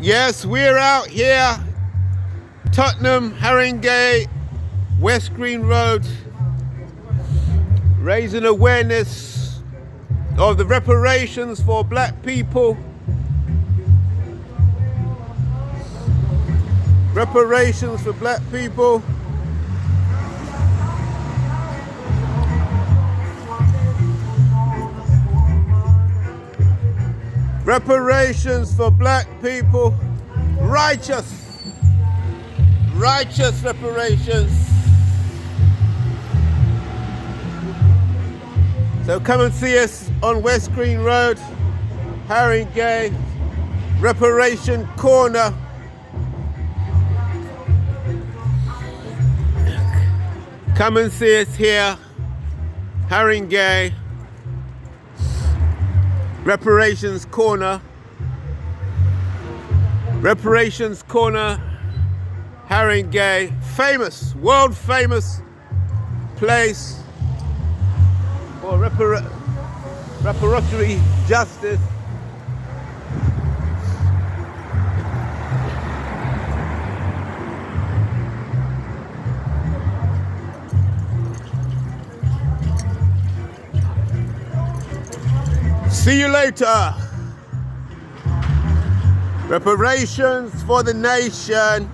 Yes, we're out here, Tottenham, Haringey, West Green Road, raising awareness of the reparations for black people. Reparations for black people. Reparations for black people. Righteous reparations. So come and see us on West Green Road, Haringey, Reparation Corner. Come and see us here, Haringey, Reparations Corner. Reparations Corner, Haringey, famous, world famous place for reparatory justice. See you later. Reparations for the nation.